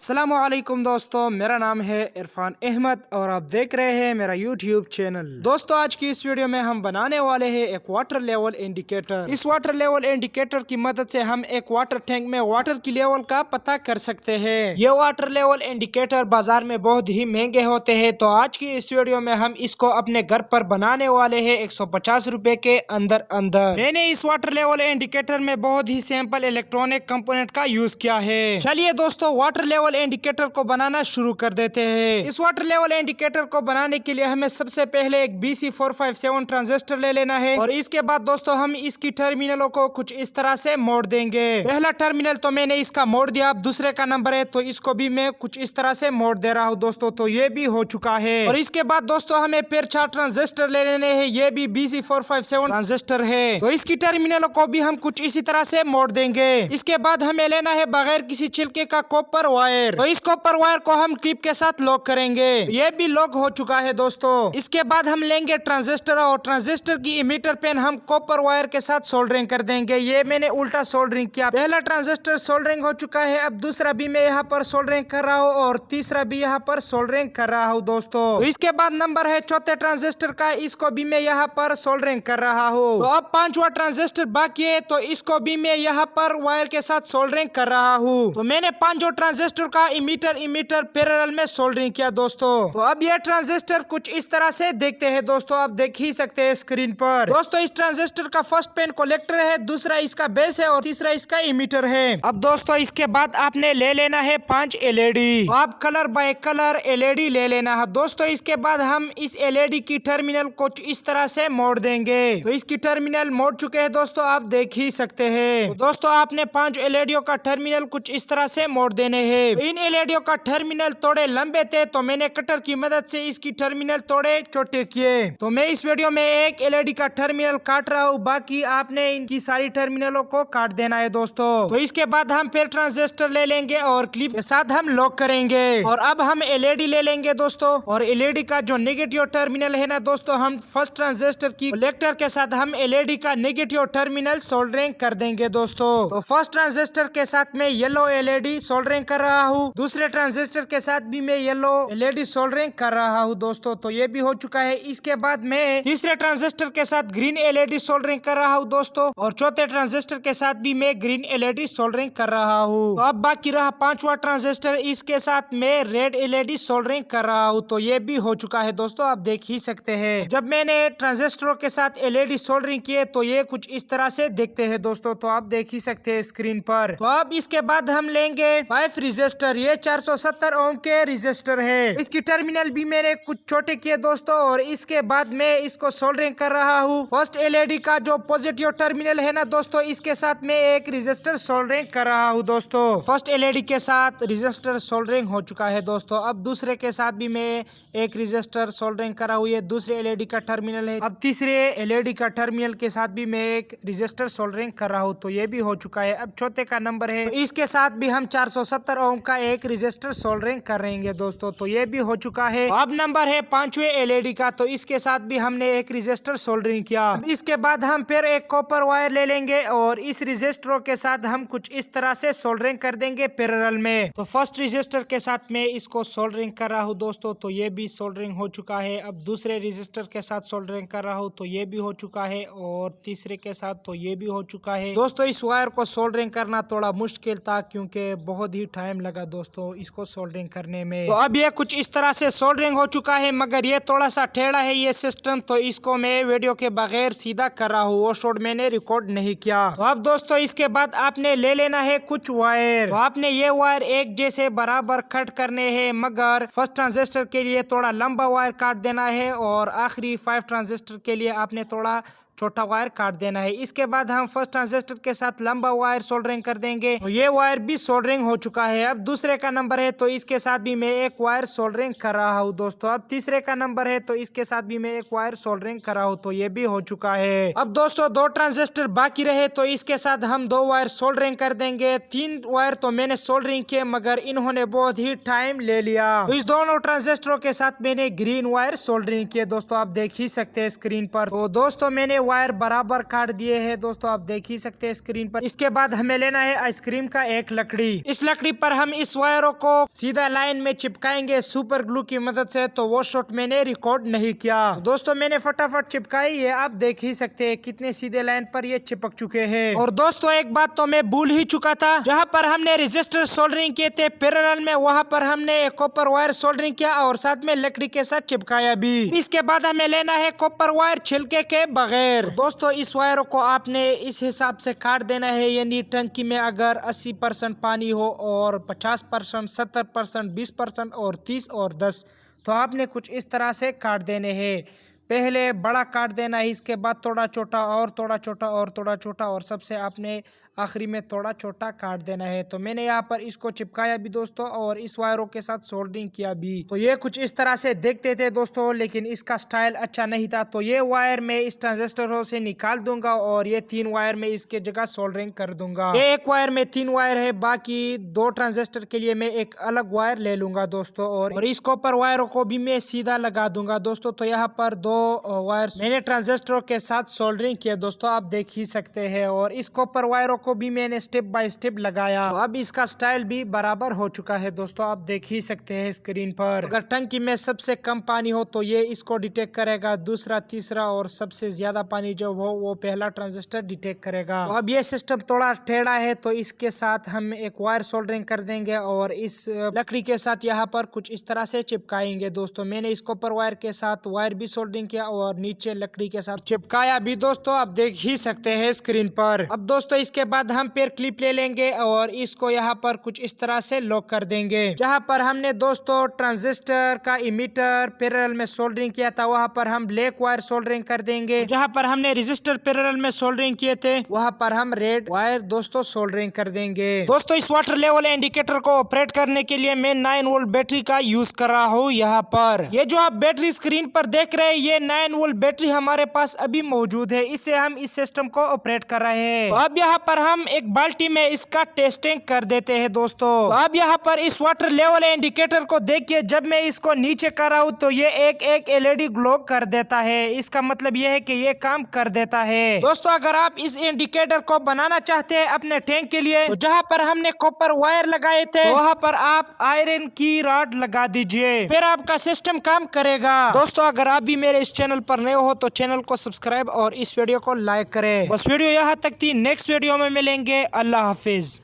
अस्सलामुअलैकुम दोस्तों, मेरा नाम है इरफान अहमद और आप देख रहे हैं मेरा यूट्यूब चैनल। दोस्तों, आज की इस वीडियो में हम बनाने वाले हैं एक वाटर लेवल इंडिकेटर। इस वाटर लेवल इंडिकेटर की मदद से हम एक वाटर टैंक में वाटर की लेवल का पता कर सकते हैं। ये वाटर लेवल इंडिकेटर बाजार में बहुत ही महंगे होते हैं, तो आज की इस वीडियो में हम इसको अपने घर पर बनाने वाले हैं 150 रुपए के अंदर अंदर। मैंने इस वाटर लेवल इंडिकेटर में बहुत ही सिंपल इलेक्ट्रॉनिक कंपोनेंट का यूज किया है। चलिए दोस्तों, वाटर लेवल इंडिकेटर को बनाना शुरू कर देते हैं। इस वाटर लेवल इंडिकेटर को बनाने के लिए हमें सबसे पहले एक BC457 ट्रांजिस्टर ले लेना है और इसके बाद दोस्तों हम इसकी टर्मिनलों को कुछ इस तरह से मोड़ देंगे। पहला टर्मिनल तो मैंने इसका मोड़ दिया, अब दूसरे का नंबर है तो इसको भी मैं कुछ इस तरह से मोड़ दे रहा हूँ दोस्तों, तो ये भी हो चुका है। और इसके बाद दोस्तों हमें फिर 4 ट्रांजिस्टर ले लेने हैं, ये भी BC457 ट्रांजिस्टर है, तो इसकी टर्मिनलों को भी हम कुछ इसी तरह से मोड़ देंगे। इसके बाद हमें लेना है बगैर किसी छिलके का कॉपर वायर, तो इस कॉपर वायर को हम क्लिप के साथ लॉक करेंगे। ये भी लॉक हो चुका है दोस्तों। इसके बाद हम लेंगे ट्रांजिस्टर और ट्रांजिस्टर की इमीटर पेन हम कॉपर वायर के साथ सोल्डरिंग कर देंगे। ये मैंने उल्टा सोल्डरिंग किया, पहला ट्रांजिस्टर सोल्डरिंग हो चुका है, अब दूसरा भी मैं यहाँ पर सोल्डरिंग कर रहा हूँ और तीसरा भी यहाँ पर सोल्डरिंग कर रहा हूँ दोस्तों। तो इसके बाद नंबर है चौथे ट्रांजिस्टर का, इसको भी मैं यहाँ पर सोल्डरिंग कर रहा हूँ। तो अब 5वां ट्रांजिस्टर बाकी है, तो इसको भी मैं यहाँ पर वायर के साथ सोल्डरिंग कर रहा हूँ। तो मैंने 5 ट्रांजिस्टर का इमीटर पैरेलल में सोल्डरिंग किया दोस्तों। तो अब ये ट्रांजिस्टर कुछ इस तरह से देखते हैं दोस्तों, आप देख ही सकते हैं स्क्रीन पर। दोस्तों, इस ट्रांजिस्टर का फर्स्ट पेन कलेक्टर है, दूसरा इसका बेस है और तीसरा इसका इमीटर है। अब दोस्तों इसके बाद आपने ले लेना है 5 LED। तो आप कलर बाय कलर LED ले लेना है दोस्तों। इसके बाद हम इस LED की टर्मिनल कुछ इस तरह से मोड़ देंगे। तो इसकी टर्मिनल मोड़ चुके हैं दोस्तों, आप देख ही सकते हैं। तो दोस्तों आपने 5 LED का टर्मिनल कुछ इस तरह से मोड़ देने हैं। इन LED का टर्मिनल थोड़े लंबे थे, तो मैंने कटर की मदद से इसकी टर्मिनल थोड़े छोटे किए। तो मैं इस वीडियो में एक LED का टर्मिनल काट रहा हूँ, बाकी आपने इनकी सारी टर्मिनलों को काट देना है दोस्तों। तो इसके बाद हम फिर ट्रांजिस्टर ले लेंगे और क्लिप के साथ हम लॉक करेंगे। और अब हम LED ले लेंगे दोस्तों, और LED का जो नेगेटिव टर्मिनल है ना दोस्तों, हम फर्स्ट ट्रांजिस्टर की कलेक्टर के साथ हम LED का नेगेटिव टर्मिनल सोल्डरिंग कर देंगे दोस्तों। तो फर्स्ट ट्रांजिस्टर के साथ मैं येलो LED सोल्डरिंग कर रहा हूँ, दूसरे ट्रांजिस्टर के साथ भी मैं येलो LED सोल्डरिंग कर रहा हूँ दोस्तों। तो ये भी हो चुका है। इसके बाद मैं तीसरे ट्रांजिस्टर के साथ ग्रीन LED सोल्डरिंग कर रहा हूँ दोस्तों, और चौथे ट्रांजिस्टर के साथ भी मैं ग्रीन LED सोल्डरिंग कर रहा हूँ। तो अब बाकी रहा 5वां ट्रांजिस्टर, इसके साथ मैं रेड LED सोल्डरिंग कर रहा हूँ। तो ये भी हो चुका है दोस्तों, आप देख ही सकते हैं। जब मैंने ट्रांजिस्टरों के साथ LED सोल्डरिंग किए तो ये कुछ इस तरह से देखते हैं दोस्तों, तो आप देख ही सकते हैं स्क्रीन पर। तो अब इसके बाद हम लेंगे 5 रजिस्टर, ये 470 ओम के रजिस्टर है। इसकी टर्मिनल भी मैंने कुछ छोटे किए दोस्तों, और इसके बाद मैं इसको सोल्डरिंग कर रहा हूँ। फर्स्ट LED का जो पॉजिटिव टर्मिनल है ना दोस्तों, इसके साथ मैं एक रजिस्टर सोल्डरिंग कर रहा हूँ दोस्तों। फर्स्ट LED के साथ रजिस्टर सोल्डरिंग हो चुका है दोस्तों। अब दूसरे के साथ भी मैं एक रजिस्टर सोल्डरिंग कर रहा हूँ, ये दूसरे LED का टर्मिनल है। अब तीसरे LED का टर्मिनल के साथ भी मैं एक रजिस्टर सोल्डरिंग कर रहा हूँ, तो ये भी हो चुका है। अब चौथे का नंबर है, तो इसके साथ भी हम 470 ओम का एक रजिस्टर सोल्डरिंग कर रहेंगे दोस्तों, तो ये भी हो चुका है। अब नंबर है 5वें LED का, तो इसके साथ भी हमने एक रजिस्टर सोल्डरिंग किया। इसके बाद हम फिर एक कॉपर वायर ले लेंगे और इस रजिस्टरों के साथ हम कुछ इस तरह से सोल्डरिंग कर देंगे पैरेलल में। तो फर्स्ट रजिस्टर के साथ मैं इसको सोल्डरिंग कर रहा हूँ दोस्तों, तो ये भी सोल्डरिंग हो चुका है। अब दूसरे रजिस्टर के साथ सोल्डरिंग कर रहा हूँ, तो ये भी हो चुका है, और तीसरे के साथ तो ये भी हो चुका है दोस्तों। इस वायर को सोल्डरिंग करना थोड़ा मुश्किल था, क्योंकि बहुत ही टाइम लगा दोस्तों इसको सोल्डरिंग करने में। तो अब ये कुछ इस तरह से सोल्डरिंग हो चुका है, मगर ये थोड़ा सा टेढ़ा है ये सिस्टम, तो इसको मैं वीडियो के बगैर सीधा कर रहा हूँ, वो शॉट मैंने रिकॉर्ड नहीं किया। तो अब दोस्तों इसके बाद आपने ले लेना है कुछ वायर। तो आपने ये वायर एक जैसे बराबर कट करने हैं, मगर फर्स्ट ट्रांजिस्टर के लिए थोड़ा लंबा वायर काट देना है, और आखिरी 5 ट्रांजिस्टर के लिए आपने थोड़ा छोटा वायर काट देना है। इसके बाद हम फर्स्ट ट्रांजिस्टर के साथ लंबा वायर सोल्डरिंग कर देंगे। तो ये वायर भी सोल्डरिंग हो चुका है। अब दूसरे का नंबर है, तो इसके साथ भी मैं एक वायर सोल्डरिंग कर रहा हूँ दोस्तों। अब तीसरे का नंबर है, तो इसके साथ भी मैं एक वायर सोल्डरिंग कर रहा हूँ, तो ये भी हो चुका है। अब दोस्तों 2 ट्रांजिस्टर बाकी रहे, तो इसके साथ हम 2 वायर सोल्डरिंग कर देंगे। 3 वायर तो मैंने सोल्डरिंग किए, मगर इन्होंने बहुत ही टाइम ले लिया। तो इस दोनों ट्रांजिस्टरों के साथ मैंने ग्रीन वायर सोल्डरिंग किए दोस्तों, आप देख ही सकते हैं स्क्रीन पर। तो दोस्तों मैंने वायर बराबर काट दिए हैं दोस्तों, आप देख ही सकते हैं स्क्रीन पर। इसके बाद हमें लेना है आइसक्रीम का एक लकड़ी। इस लकड़ी पर हम इस वायरों को सीधा लाइन में चिपकाएंगे सुपर ग्लू की मदद से। तो वो शॉट मैंने रिकॉर्ड नहीं किया दोस्तों, मैंने फटाफट चिपकाई है। आप देख ही सकते हैं कितने सीधे लाइन पर ये चिपक चुके हैं। और दोस्तों एक बात तो मैं भूल ही चुका था, जहाँ पर हमने रजिस्टर सोल्डरिंग किए थे पैरेलल में, वहाँ पर हमने एक कॉपर वायर सोल्डरिंग किया और साथ में लकड़ी के साथ चिपकाया भी। इसके बाद हमें लेना है कॉपर वायर छिलके के बगैर। दोस्तों इस वायरों को आपने इस हिसाब से काट देना है, यानी टंकी में अगर 80% पानी हो और 50%, 70%, 20% और 30 और 10, तो आपने कुछ इस तरह से काट देने हैं। पहले बड़ा काट देना है, इसके बाद थोड़ा छोटा और थोड़ा छोटा और थोड़ा छोटा, और सबसे आपने आखिरी में थोड़ा छोटा काट देना है। तो मैंने यहाँ पर इसको चिपकाया भी दोस्तों और इस वायरों के साथ सोल्डरिंग किया भी। तो ये कुछ इस तरह से देखते थे दोस्तों, लेकिन इसका स्टाइल अच्छा नहीं था। तो ये वायर मैं इस ट्रांजिस्टरों से निकाल दूंगा और ये 3 वायर में इसके जगह सोल्डरिंग कर दूंगा। ये एक वायर में 3 वायर है, बाकी 2 ट्रांजिस्टर के लिए मैं एक अलग वायर ले लूंगा दोस्तों। और इस कॉपर वायरों को भी मैं सीधा लगा दूंगा दोस्तों। तो यहाँ पर 2 वायर्स मैंने ट्रांजिस्टरों के साथ सोल्डरिंग किया दोस्तों, आप देख ही सकते हैं। और इस कॉपर वायरों को भी मैंने स्टेप बाय स्टेप लगाया। तो अब इसका स्टाइल भी बराबर हो चुका है दोस्तों, आप देख ही सकते हैं स्क्रीन पर। अगर टंकी में सबसे कम पानी हो तो ये इसको डिटेक्ट करेगा, दूसरा, तीसरा, और सबसे ज्यादा पानी जो हो वो पहला ट्रांजिस्टर डिटेक्ट करेगा। तो अब ये सिस्टम थोड़ा टेढ़ा है, तो इसके साथ हम एक वायर सोल्डरिंग कर देंगे और इस लकड़ी के साथ यहाँ पर कुछ इस तरह से चिपकाएंगे दोस्तों। मैंने इस कॉपर वायर के साथ वायर भी सोल्डरिंग किया और नीचे लकड़ी के साथ चिपकाया भी दोस्तों, आप देख ही सकते हैं स्क्रीन पर। अब दोस्तों इसके बाद हम पेयर क्लिप ले लेंगे और इसको यहाँ पर कुछ इस तरह से लॉक कर देंगे। जहाँ पर हमने दोस्तों ट्रांजिस्टर का इमीटर पैरेलल में सोल्डरिंग किया था, वहाँ पर हम ब्लैक वायर सोल्डरिंग कर देंगे। जहाँ पर हमने रजिस्टर पैरेलल में सोल्डरिंग किए थे, वहाँ पर हम रेड वायर दोस्तों सोल्डरिंग कर देंगे। दोस्तों इस वाटर लेवल इंडिकेटर को ऑपरेट करने के लिए मैं 9 वोल्ट बैटरी का यूज कर रहा हूँ। यहाँ पर ये जो आप बैटरी स्क्रीन पर देख रहे हैं, ये 9 वोल्ट बैटरी हमारे पास अभी मौजूद है, इससे हम इस सिस्टम को ऑपरेट कर रहे हैं। तो अब यहाँ पर हम एक बाल्टी में इसका टेस्टिंग कर देते हैं दोस्तों। तो अब यहाँ पर इस वाटर लेवल इंडिकेटर को देखिए, जब मैं इसको नीचे कर रहा हूँ तो ये एक एलईडी ग्लो कर देता है। इसका मतलब ये है कि ये काम कर देता है दोस्तों। अगर आप इस इंडिकेटर को बनाना चाहते हैं अपने टैंक के लिए, तो जहाँ पर हमने कॉपर वायर लगाए थे वहाँ पर आप आयरन की रॉड लगा दीजिए, फिर आपका सिस्टम काम करेगा दोस्तों। अगर आप भी मेरे इस चैनल पर नए हो तो चैनल को सब्सक्राइब और इस वीडियो को लाइक करें। बस वीडियो यहाँ तक थी, नेक्स्ट वीडियो में मिलेंगे। अल्लाह हाफिज।